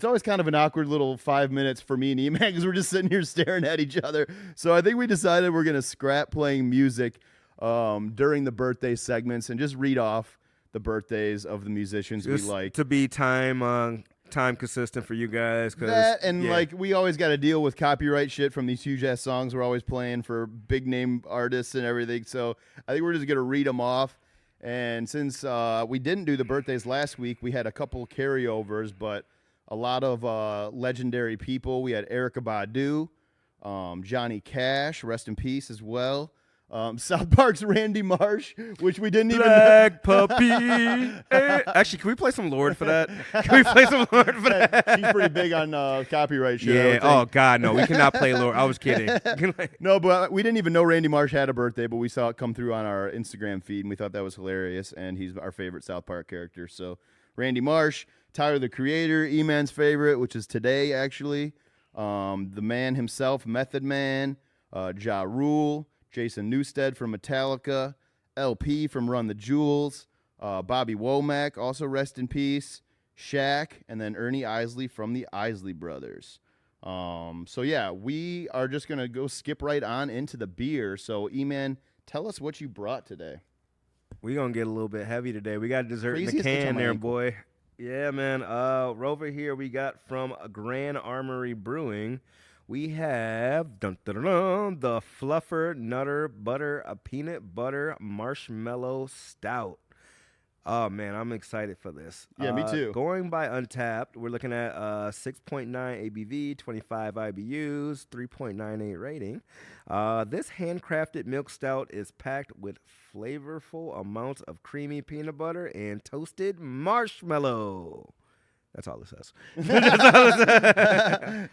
It's always kind of an awkward little 5 minutes for me and E-Man because we're just sitting here staring at each other. So I think we decided we're going to scrap playing music during the birthday segments and just read off the birthdays of the musicians just we like. To be time consistent for you guys. That and like we always got to deal with copyright shit from these huge ass songs we're always playing for big name artists and everything. So I think we're just going to read them off. And since we didn't do the birthdays last week, we had a couple carryovers, but a lot of legendary people. We had Erykah Badu, Johnny Cash, rest in peace as well. South Park's Randy Marsh, which we didn't even know. Black Puppy. Actually, can we play some Lord for that? Can we play some Lord for that? She's pretty big on copyright shit. Yeah. Oh, God, no. We cannot play Lord. I was kidding. No, but we didn't even know Randy Marsh had a birthday, but we saw it come through on our Instagram feed, and we thought that was hilarious, and he's our favorite South Park character. So Randy Marsh, Tyler, the Creator, E-Man's favorite, which is today, actually. The man himself, Method Man, Ja Rule, Jason Newsted from Metallica, LP from Run the Jewels, Bobby Womack, also rest in peace, Shaq, and then Ernie Isley from the Isley Brothers. So, yeah, we are just going to go skip right on into the beer. So, E-Man, tell us what you brought today. We're going to get a little bit heavy today. We got dessert in the Craziest itch on can my there, ankle. boy. Yeah, man. Over here we got from Grand Armory Brewing. We have the Fluffer Nutter Butter Peanut Butter Marshmellow Stout. Oh, man, I'm excited for this. Yeah, me too. Going by Untapped, we're looking at 6.9 ABV, 25 IBUs, 3.98 rating. This handcrafted milk stout is packed with flavorful amounts of creamy peanut butter and toasted marshmallow. That's all it says.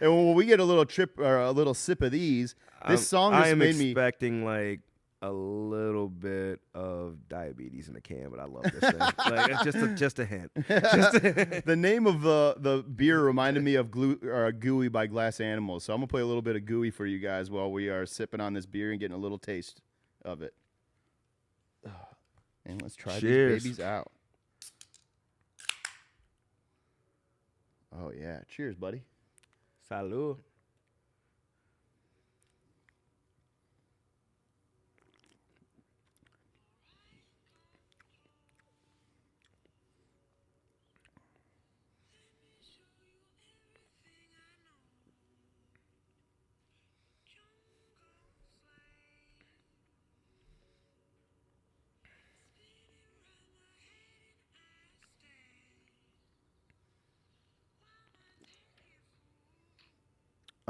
And when we get a little trip or a little sip of these, this song just made me. I am expecting like a little bit of diabetes in the can, but I love this thing. Like it's just a hint. The name of the beer reminded me of Gooey by Glass Animals, so I'm gonna play a little bit of Gooey for you guys while we are sipping on this beer and getting a little taste of it. And let's try Cheers. these babies out. Oh yeah, cheers, buddy. Salud.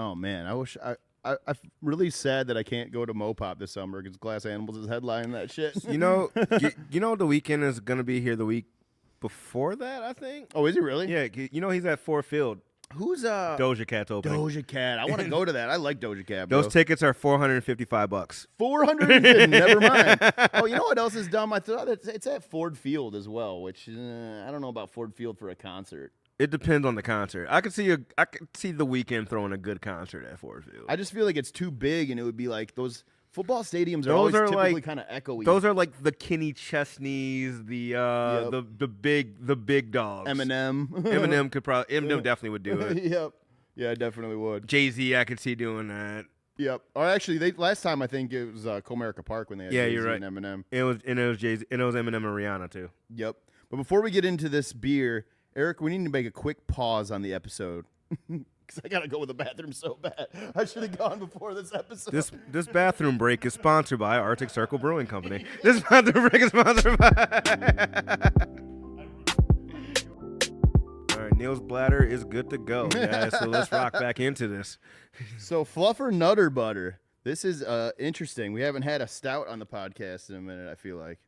Oh man, I'm really sad that I can't go to Mopop this summer because Glass Animals is headlining that shit. You know, the weekend is gonna be here the week before that, I think. Oh, is he really? Yeah, you know he's at Ford Field. Who's Doja Cat's opening. Doja Cat. I want to go to that. I like Doja Cat, bro. Those tickets are $455. 450. Never mind. Oh, you know what else is dumb? I thought it's at Ford Field as well, which I don't know about Ford Field for a concert. It depends on the concert. I could see the weekend throwing a good concert at Ford Field. I just feel like it's too big, and it would be like those football stadiums are always typically kind of echoey. Those are like the Kenny Chesneys, the big dogs. Eminem. Eminem definitely would do it. Yep. Yeah, I definitely would. Jay-Z, I could see doing that. Yep. Or actually, last time I think it was Comerica Park when they had Jay-Z you're right. and Eminem. It was Jay-Z, and it was Eminem and Rihanna too. Yep. But before we get into this beer, Eric, we need to make a quick pause on the episode because I gotta go to the bathroom so bad. I should have gone before this episode. This bathroom break is sponsored by Arctic Circle Brewing Company. This bathroom break is sponsored by. All right, Neil's bladder is good to go, guys. So let's rock back into this. So Fluffer Nutter Butter. This is interesting. We haven't had a stout on the podcast in a minute, I feel like.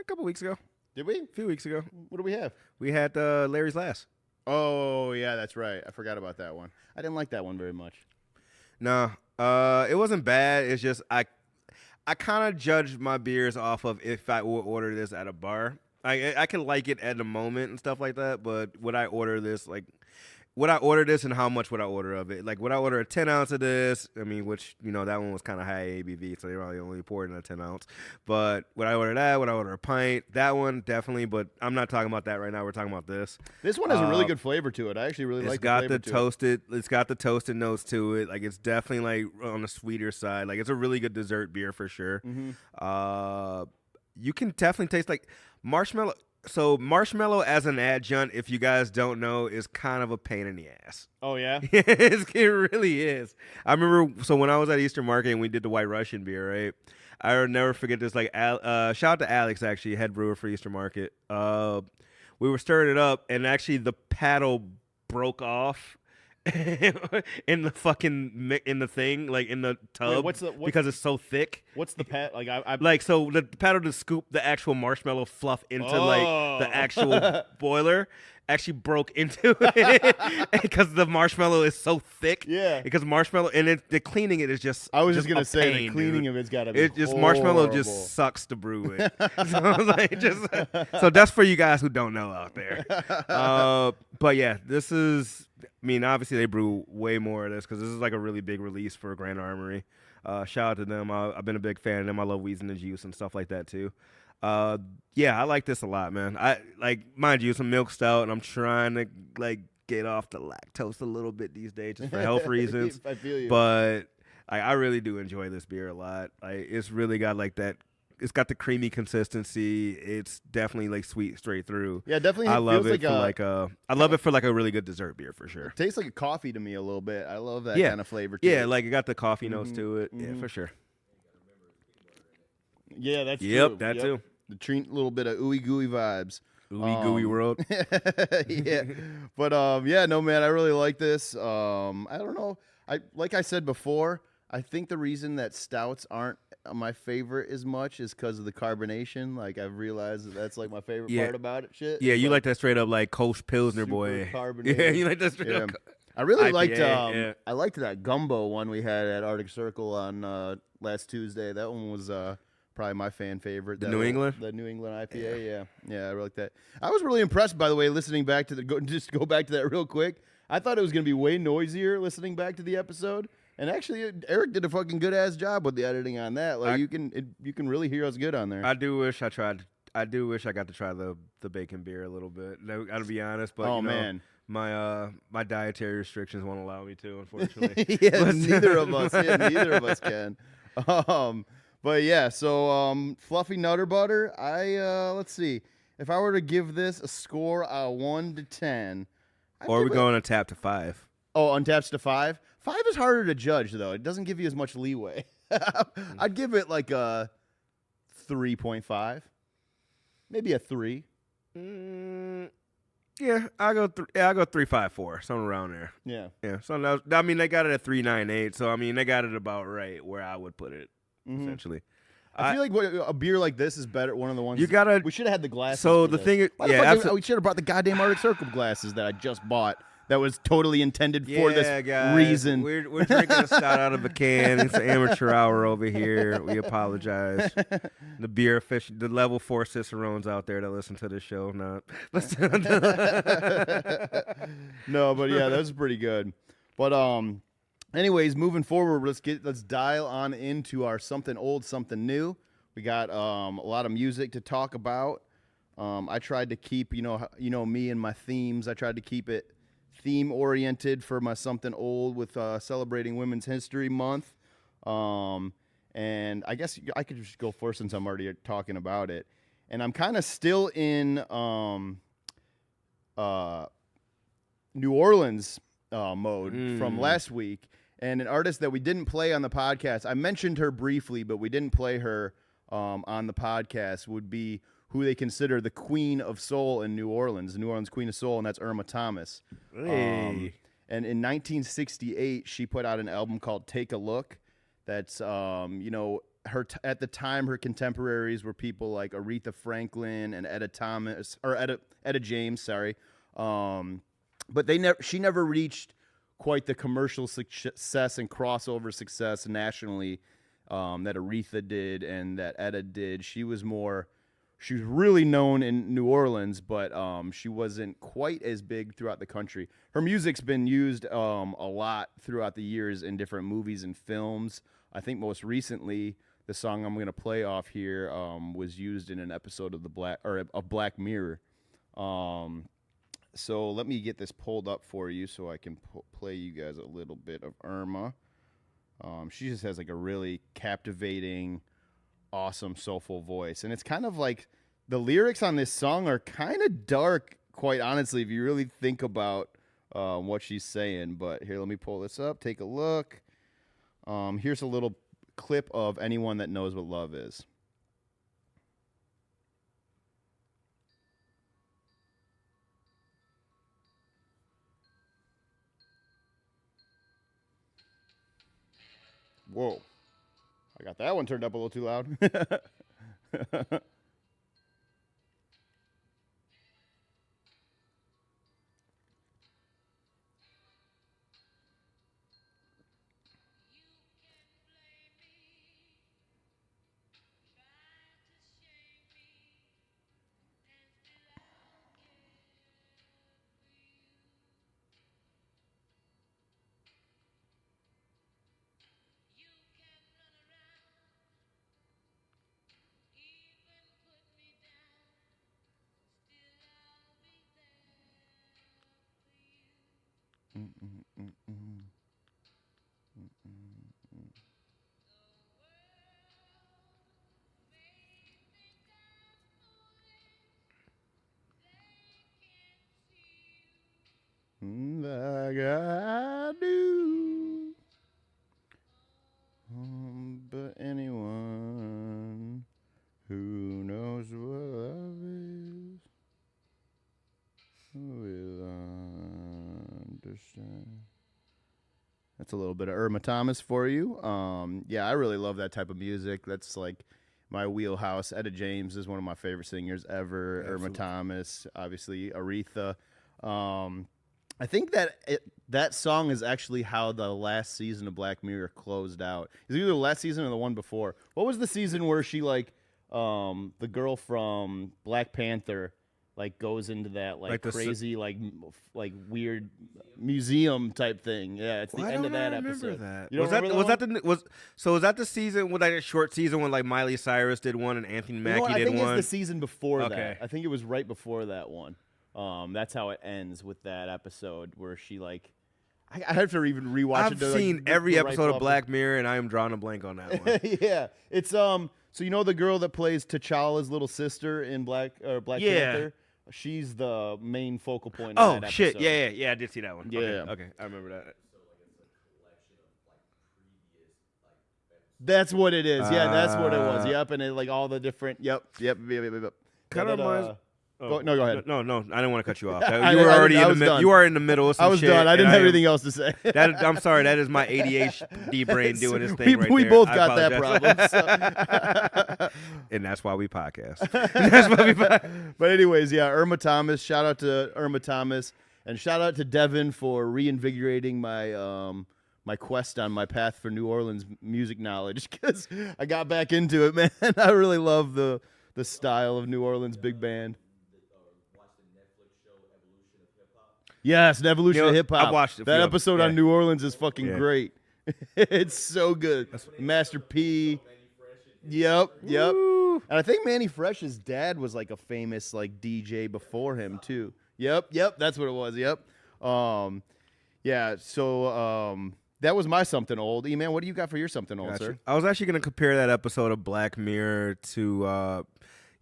A couple weeks ago. Did we? A few weeks ago. What do we have? We had Larry's Last. Oh, yeah, that's right. I forgot about that one. I didn't like that one very much. No, it wasn't bad. It's just I kind of judged my beers off of if I would order this at a bar. I can like it at the moment and stuff like that, but would I order this? Like, would I order this and how much would I order of it? Like, would I order a 10 ounce of this? I mean, which, you know, that one was kind of high ABV, so they probably only poured in a 10 ounce. But would I order that? Would I order a pint? That one, definitely, but I'm not talking about that right now. We're talking about this. This one has a really good flavor to it. I actually really like the flavor It's got the toasted notes to it. Like, it's definitely, like, on the sweeter side. Like, it's a really good dessert beer for sure. Mm-hmm. You can definitely taste, like, Marshmellow. So Marshmellow as an adjunct, if you guys don't know, is kind of a pain in the ass. Oh, yeah? It really is. I remember, so when I was at Easter Market and we did the White Russian beer, right? I'll never forget this. Like, shout out to Alex, actually, head brewer for Easter Market. We were stirring it up, and actually the paddle broke off in the fucking in the thing, like in the tub, because it's so thick. What's the pad? Like like so the paddle to scoop the actual marshmallow fluff into like the actual boiler actually broke into it because the marshmallow is so thick. Yeah. Because marshmallow and the cleaning it is just. I was just gonna say pain, the cleaning of it's gotta be. It just horrible. Marshmellow just sucks to brew it. So that's for you guys who don't know out there. But yeah, this is. I mean, obviously they brew way more of this because this is like a really big release for Grand Armory. Shout out to them. I've been a big fan of them. I love Weeds in the Juice and stuff like that too. Yeah, I like this a lot, man. I like, mind you, it's a milk stout, and I'm trying to like get off the lactose a little bit these days just for health reasons. I feel you. But I really do enjoy this beer a lot. Like, it's really got like that. It's got the creamy consistency. It's definitely like sweet straight through. Yeah, definitely. I love it I love it for like a really good dessert beer for sure. It tastes like a coffee to me a little bit. I love that Yeah. kind of flavor to it. Yeah, like it got the coffee notes to it. Yeah, for sure. Yeah, that's Yep, true. that too. The little bit of ooey gooey vibes. Ooey gooey world. Yeah, but yeah, no man, I really like this. I don't know. Like I said before, I think the reason that stouts aren't my favorite as much is because of the carbonation. Like, I've realized that's like my favorite part about it. Shit. Yeah, It's you like that straight up like Kolsch Pilsner super boy. carbonated. Yeah, you like that straight up. I really IPA, I liked that gumbo one we had at Arctic Circle on last Tuesday. That one was probably my fan favorite. The New England IPA. Yeah, I really like that. I was really impressed, by the way, listening back to go back to that real quick. I thought it was gonna be way noisier listening back to the episode, and actually Eric did a fucking good ass job with the editing on that. Like, you can really hear us good on there. I do wish I got to try the bacon beer a little bit. No, gotta be honest, but man. My dietary restrictions won't allow me to, unfortunately. Yeah, neither of us can. But yeah, so fluffy nutter butter. Let's see. If I were to give this a score 1 to 10, or are we going on tap to 5? Oh, on taps to 5. 5 is harder to judge though. It doesn't give you as much leeway. I'd give it like a 3.5, maybe a 3. Yeah, I'll go 3.54, something around there. Yeah. So I mean, they got it at 3.98, so I mean, they got it about right where I would put it essentially. I feel like a beer like this is better. One of the ones we should have had the glasses. So for the this. thing, we should have brought the goddamn Arctic Circle glasses that I just bought. That was totally intended for this guys, reason. We're drinking a stout out of a can. It's an amateur hour over here. We apologize. The level 4 cicerones out there that listen to this show, not. No, but yeah, that was pretty good. But anyways, moving forward, let's dial on into our something old, something new. We got a lot of music to talk about. I tried to keep, you know me and my themes. I tried to keep it theme oriented for my something old with celebrating Women's History Month. And I guess I could just go first since I'm already talking about it. And I'm kind of still in New Orleans mode from last week. And an artist that we didn't play on the podcast, I mentioned her briefly, but we didn't play her on the podcast, would be who they consider the Queen of Soul in New Orleans, the New Orleans Queen of Soul, and that's Irma Thomas. Hey. And in 1968, she put out an album called Take a Look. That's, at the time, her contemporaries were people like Aretha Franklin and Etta James, sorry. But she never reached quite the commercial success and crossover success nationally that Aretha did and that Etta did. She was more she was really known in New Orleans, but she wasn't quite as big throughout the country. Her music's been used a lot throughout the years in different movies and films. I think most recently, the song I'm going to play off here was used in an episode of Black Mirror. So let me get this pulled up for you so I can play you guys a little bit of Irma. She just has like a really captivating, awesome, soulful voice. And it's kind of like the lyrics on this song are kind of dark, quite honestly, if you really think about what she's saying. But here, let me pull this up. Take a look. Here's a little clip of Anyone That Knows What Love Is. Whoa. I got that one turned up a little too loud. Like I do. But anyone who knows what love is will understand. That's a little bit of Irma Thomas for you. Yeah, I really love that type of music. That's like my wheelhouse. Etta James is one of my favorite singers ever. Absolutely. Irma Thomas, obviously Aretha. I think that song is actually how the last season of Black Mirror closed out. It's either the last season or the one before. What was the season where she the girl from Black Panther goes into that crazy weird museum type thing? Yeah, it's the end of that episode. That. You don't remember Was that the season with a short season when Miley Cyrus did one and Anthony Mackie did one? I think it's the season before Okay. that. I think it was right before that one. That's how it ends with that episode where she I have to even rewatch it. I've seen every episode of Black Mirror, and I am drawing a blank on that one. Yeah, it's So you know the girl that plays T'Challa's little sister in Black Panther? She's the main focal point. Of that shit! episode. Yeah, I did see that one. Yeah. Okay, I remember that. That's what it is. Yeah, that's what it was. Yep, and it all the different. Yep. Kind of reminds. Go ahead. No, I didn't want to cut you off. You were already in the middle. You are in the middle of some I was shit, done. I didn't have anything else to say. I'm sorry. That is my ADHD brain doing its thing right we there. both I got that apologize. problem. So. And that's why we podcast. But anyways, yeah, Irma Thomas. Shout out to Irma Thomas. And shout out to Devin for reinvigorating my my quest on my path for New Orleans music knowledge, because I got back into it, man. I really love the style of New Orleans big band. Yes, an evolution of hip hop. I watched it. That episode on New Orleans is fucking Yeah. great. It's so good. Master P. Yep. And I think Manny Fresh's dad was a famous DJ before him too. Yep. That's what it was. Yep. Yeah. So that was my something old. E-Man, what do you got for your something old, sir? I was actually going to compare that episode of Black Mirror to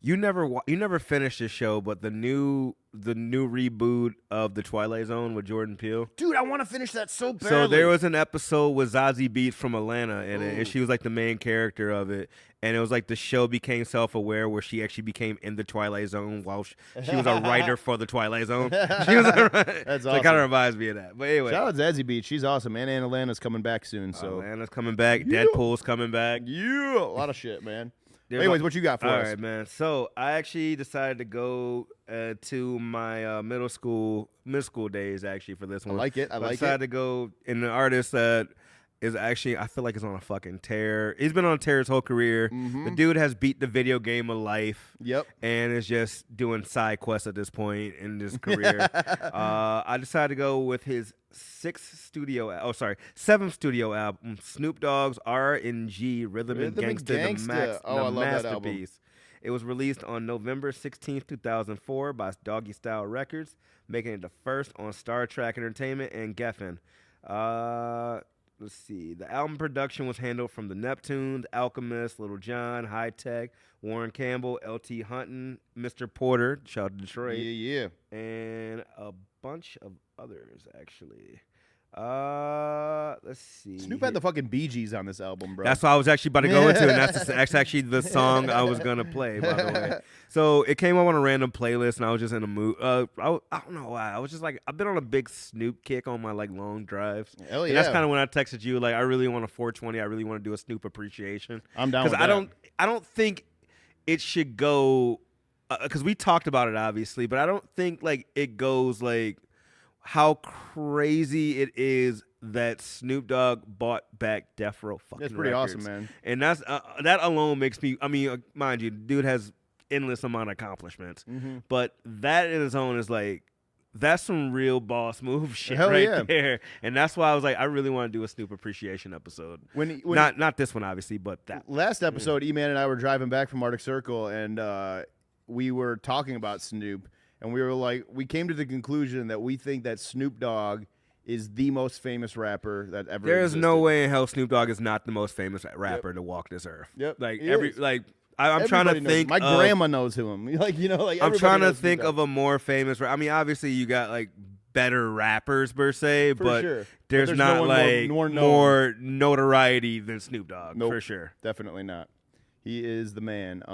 you never finished this show, but the new reboot of The Twilight Zone with Jordan Peele. Dude, I want to finish that so badly. So there was an episode with Zazie Beetz from Atlanta in it, and she was the main character of it. And it was the show became self-aware, where she actually became in the Twilight Zone while she was a writer for the Twilight Zone. She was That's so awesome. it kind of reminds me of that. But anyway, Shout out to Zazie Beetz. She's awesome, man. And Atlanta's coming back soon. So Atlanta's coming back. Yeah. Deadpool's coming back. yeah, a lot of shit, man. Anyways, what you got for All us? right, man. So I actually decided to go to my middle school days actually for this one. I like it. I decided to go in an artist that is actually, I feel like, is on a fucking tear. He's been on a tear his whole career. Mm-hmm. The dude has beat the video game of life. Yep. And is just doing side quests at this point in his career. I decided to go with his seventh studio album, Snoop Dogg's R&G Rhythm and Gangsta, Oh, I love that album. masterpiece. It was released on November 16th, 2004 by Doggy Style Records, making it the first on Star Trek Entertainment and Geffen. Let's see. The album production was handled from the Neptunes, Alchemist, Little John, High Tech, Warren Campbell, L.T. Hunton, Mr. Porter, shout out to Detroit, Yeah. and a bunch of others, actually. Let's see. Snoop had the fucking Bee Gees on this album, bro. That's what I was actually about to go into, and that's actually the song I was gonna play, by the way. So it came up on a random playlist, and I was just in a mood. I don't know why. I was just like, I've been on a big Snoop kick on my like long drives. Hell yeah. And that's kind of when I texted you, like, I really want a 420. I really want to do a Snoop appreciation. I'm down with that. Because I don't think it should go. Because we talked about it obviously, but I don't think like it goes like how crazy it is that Snoop Dogg bought back Death Row fucking That's pretty records. awesome, man. And that's that alone makes me. I mean, mind you, dude has endless amount of accomplishments, but that in its own is like that's some real boss move shit there. And that's why I was like, I really want to do a Snoop appreciation episode. Not this one obviously, but that last episode, E-Man and I were driving back from Arctic Circle, and we were talking about Snoop. And we were like, we came to the conclusion that we think that Snoop Dogg is the most famous rapper that ever There is existed. no way in hell Snoop Dogg is not the most famous rapper to walk this earth. Yep. Like He every is. like I'm trying to Everybody knows think. him. My grandma knows him. Like I'm trying to think of a more famous. I mean, obviously you got like better rappers per se, For but sure. there's But not no one like more notoriety than Snoop Dogg Nope. for sure. Definitely not. He is the man.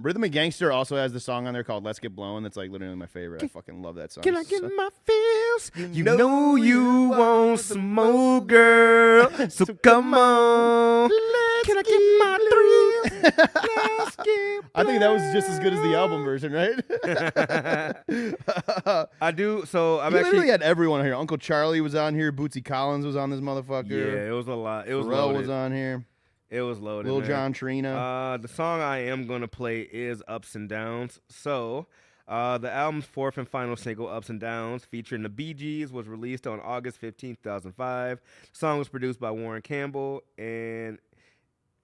Rhythm and Gangster also has the song on there called "Let's Get Blown." That's like literally my favorite. I fucking love that song. Can I get my feels? You know you want some more, girl. So come on. Can I get my thrills? Let's get I think that was just as good as the album version, right? I do. So I'm He actually. literally had everyone here. Uncle Charlie was on here. Bootsy Collins was on this motherfucker. Yeah, it was a lot. It was Pharrell loaded. was on here. It was loaded. Lil man. Jon Trina. The song I am going to play is Ups and Downs. So, the album's fourth and final single, Ups and Downs, featuring the Bee Gees, was released on August 15th, 2005. The song was produced by Warren Campbell and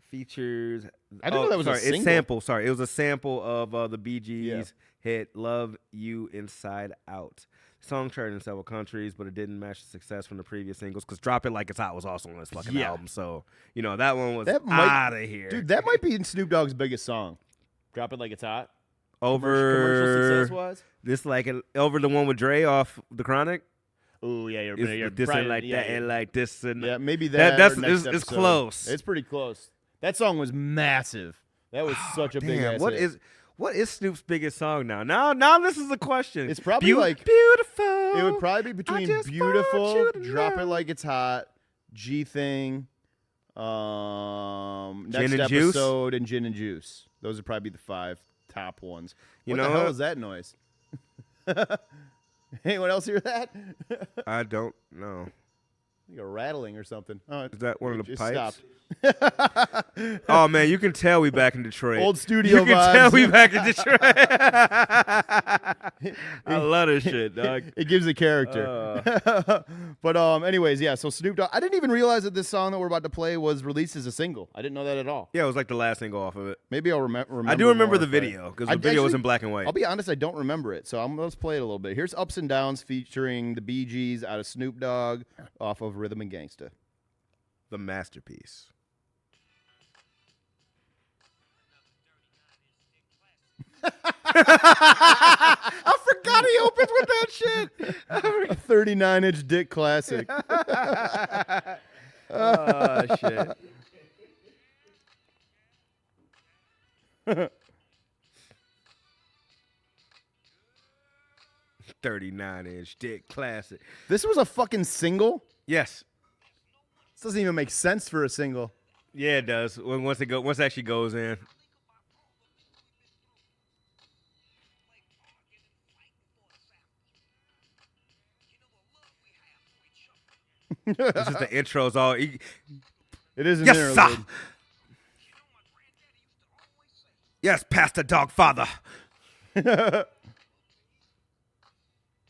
features... I didn't know that was a single. It was a sample of the Bee Gees hit Love You Inside Out. The song charted in several countries, but it didn't match the success from the previous singles because Drop It Like It's Hot was also on this fucking album. So, that one was out of here. Dude, that might be Snoop Dogg's biggest song. Drop It Like It's Hot. Over commercial success was? This over the one with Dre off The Chronic. Oh yeah, you're This probably, and like that and like this and yeah, maybe that. that's or next it's episode. close. It's pretty close. That song was massive. That was such a big ass hit. What is Snoop's biggest song now? Now this is the question. It's probably like Beautiful. It would probably be between just Beautiful, want you to Drop know. It Like It's Hot, G Thing, Next Gin and Juice? Episode, and Gin and Juice. Those would probably be the 5 top ones. What You the know hell what? is that noise? Anyone else hear that? I don't know. Like a rattling or something. Oh, Is that one it of the just pipes? stopped. Oh man, you can tell we back in Detroit. Old studio You can vibes. tell we back in Detroit. I love this shit, dog. It gives it character. But anyways, yeah, so Snoop Dogg, I didn't even realize that this song that we're about to play was released as a single. I didn't know that at all. Yeah, it was like the last single off of it. Maybe I'll remember. I do remember more the if I- video because the video was in black and white. I'll be honest, I don't remember it, so let's play it a little bit. Here's Ups and Downs featuring the Bee Gees out of Snoop Dogg off of Rhythm and Gangsta. The masterpiece. I forgot he opens with that shit. A 39-inch dick classic. Oh shit. $39-inch dick classic. This was a fucking single? Yes. This doesn't even make sense for a single. Yeah, it does. Once it actually goes in. This is the intros. It is an Yes, interlude. sir. Yes, Pastor Dog Father.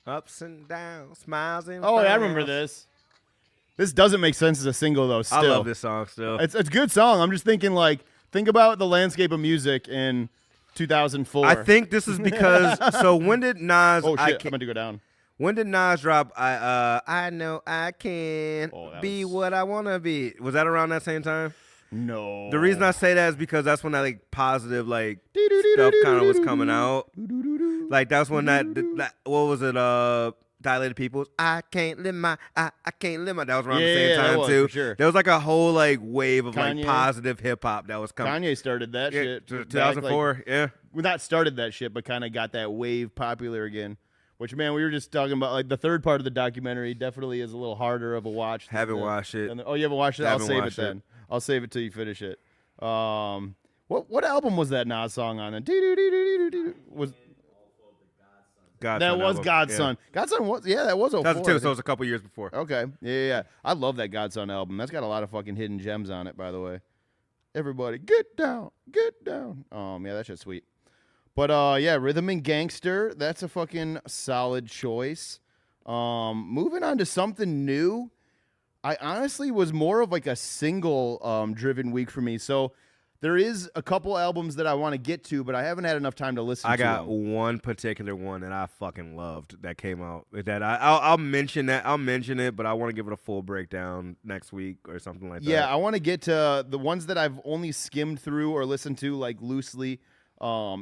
Ups and downs, smiles and Oh, frowns. yeah, I remember this. This doesn't make sense as a single though. Still, I love this song still. It's a good song. I'm just thinking like think about the landscape of music in 2004. I think this is because. So when did Nas? Oh shit! I'm about to go down. When did Nas drop? I know I can be what I wanna be. Was that around that same time? No. The reason I say that is because that's when that like positive like stuff kind of was coming out. Like that's when that what was it? Dilated Peoples. I can't live my. That was around the same time that was, too. for sure. There was like a whole like wave of Kanye. like positive hip hop that was coming. Kanye started that shit. 2004. Like, yeah. well, not started that shit, but kind of got that wave popular again. Which, man, we were just talking about, like, the third part of the documentary definitely is a little harder of a watch. Haven't watched it. Oh, you haven't watched it? I'll Haven't save it watched then. I'll save it till you finish it. What album was that Nas song on? Was Godson that was album. Godson? Yeah. Godson was that was 04. 2002, so it was a couple years before. Okay, yeah. I love that Godson album. That's got a lot of fucking hidden gems on it, by the way. Everybody, get down. Yeah, that shit's sweet. But yeah, Rhythm and Gangster, that's a fucking solid choice. Moving on to something new. I honestly was more of like a single driven week for me. So there is a couple albums that I want to get to, but I haven't had enough time to listen to I got them. one particular one that I fucking loved that came out. That I'll mention that. I'll mention it, but I want to give it a full breakdown next week or something like that. Yeah, I want to get to the ones that I've only skimmed through or listened to like loosely.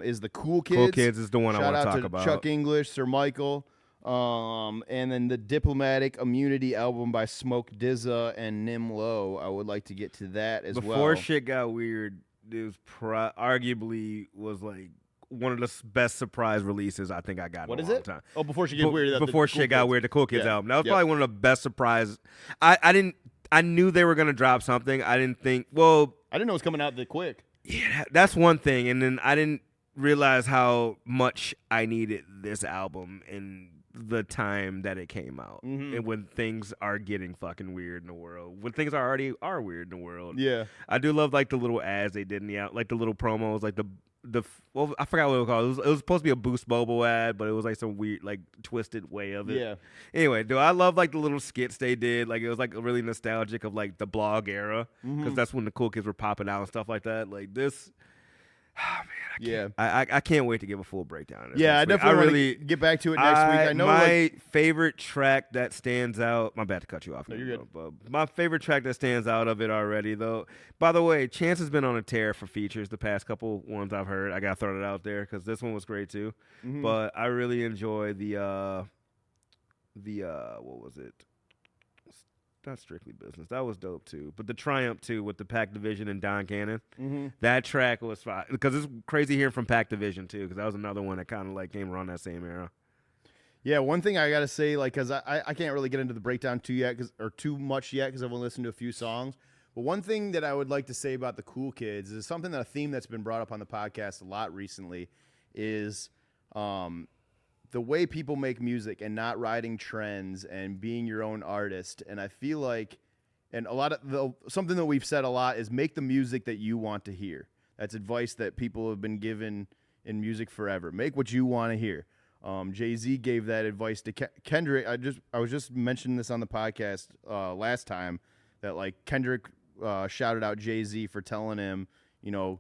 Is the Cool Kids. Cool Kids is the one I Shout want to out talk to about. Chuck English, Sir Michael. And then the Diplomatic Immunity album by Smoke DZA and Nim Low. I would like to get to that as well. Before shit got weird, it was arguably was like one of the best surprise releases I think I got in a long time. Oh, before shit got weird. Before shit got weird, the Cool Kids album. That was Yep. probably one of the best surprises. I knew they were gonna drop something. I didn't think. Well, I didn't know it was coming out that quick. yeah, that's one thing. And then I didn't realize how much I needed this album in the time that it came out. Mm-hmm. And when things are getting fucking weird in the world. When things already are weird in the world. Yeah. I do love like the little ads they did in the out, like the little promos, like well, I forgot what it was called. It was supposed to be a Boost Mobile ad, but it was like some weird, like twisted way of it. Yeah. Anyway, I love like the little skits they did. Like it was like really nostalgic of like the blog era because that's when the Cool Kids were popping out and stuff like that. Like this. Oh man, I can't wait to give a full breakdown. Of this Yeah, I next week. definitely want to get back to it next week. I know my favorite track that stands out. My bad to cut you off. No, you're good. But my favorite track that stands out of it already, though. By the way, Chance has been on a tear for features the past couple ones I've heard. I gotta throw it out there because this one was great too. Mm-hmm. But I really enjoy the what was it? Not Strictly Business. That was dope too. But the Triumph too with the Pac Division and Don Cannon. Mm-hmm. That track was fine because it's crazy hearing from Pac Division too because that was another one that kind of like came around that same era. Yeah, one thing I gotta say, like, cause I can't really get into the breakdown too much yet, because I've only listened to a few songs. But one thing that I would like to say about the Cool Kids is something, that a theme that's been brought up on the podcast a lot recently is the way people make music and not riding trends and being your own artist. And I feel like, and a lot of something that we've said a lot is make the music that you want to hear. That's advice that people have been given in music forever. Make what you want to hear. Jay-Z gave that advice to Kendrick. I was just mentioning this on the podcast last time, that like Kendrick shouted out Jay-Z for telling him, you know,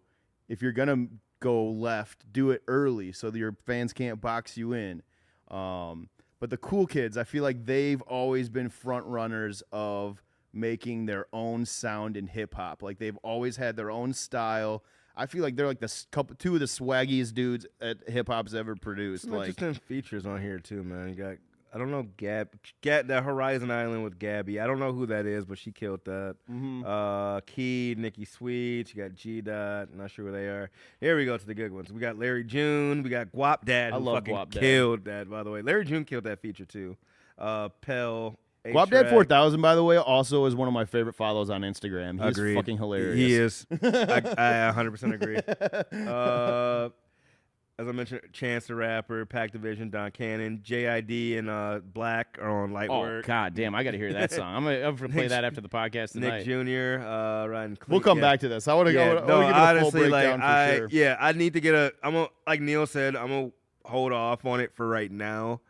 if you're gonna go left, do it early so that your fans can't box you in. But the Cool Kids, I feel like they've always been front runners of making their own sound in hip hop. Like they've always had their own style. I feel like they're like two of the swaggiest dudes that hip hop's ever produced. Some interesting features on here too, man. You got, I don't know, that Horizon Island with Gabby. I don't know who that is, but she killed that. Mm-hmm. Key, Nicki Sweet. You got G Dot. Not sure who they are. Here we go to the good ones. We got Larry June. We got Guap Dad. I who love fucking Guap Dad. Killed that, by the way. Larry June killed that feature too. Pell. Guap Dad 4000, by the way, also is one of my favorite follows on Instagram. He's Agreed. fucking hilarious. He is. I 100% agree. as I mentioned, Chance the Rapper, Pac Division, Don Cannon, JID, and Black are on Light Oh, Work. God damn. I got to hear that song. I'm going to play that after the podcast tonight. Nick Jr., Ryan Cleat. We'll come back to this. I want to Yeah, get no, a full honestly, breakdown for sure. Yeah, I need to get I'm gonna, like Neil said, I'm going to hold off on it for right now.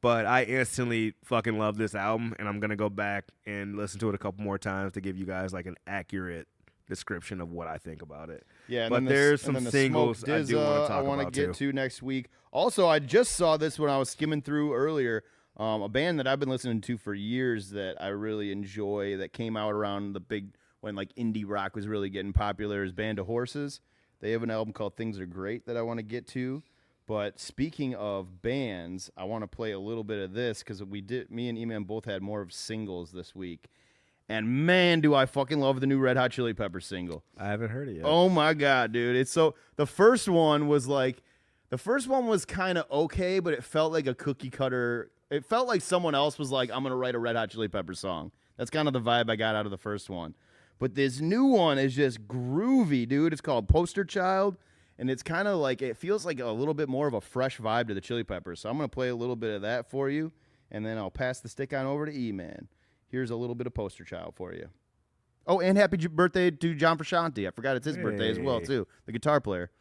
But I instantly fucking love this album, and I'm going to go back and listen to it a couple more times to give you guys like an accurate description of what I think about it. Yeah, and but then there's and some then singles Smoke I do want to talk I want about to get too. to next week. Also, I just saw this when I was skimming through earlier. A band that I've been listening to for years that I really enjoy that came out around when like indie rock was really getting popular is Band of Horses. They have an album called Things Are Great that I want to get to. But speaking of bands, I want to play a little bit of this because me and E-Man both had more of singles this week. And man, do I fucking love the new Red Hot Chili Peppers single. I haven't heard it yet. Oh my God, dude. The first one was kind of okay, but it felt like a cookie cutter. It felt like someone else was like, I'm going to write a Red Hot Chili Peppers song. That's kind of the vibe I got out of the first one. But this new one is just groovy, dude. It's called Poster Child. And it's kind of like, it feels like a little bit more of a fresh vibe to the Chili Peppers. So I'm going to play a little bit of that for you, and then I'll pass the stick on over to E-Man. Here's a little bit of Poster Child for you. Oh, and happy birthday to John Frusciante. I forgot it's his birthday as well, too, the guitar player.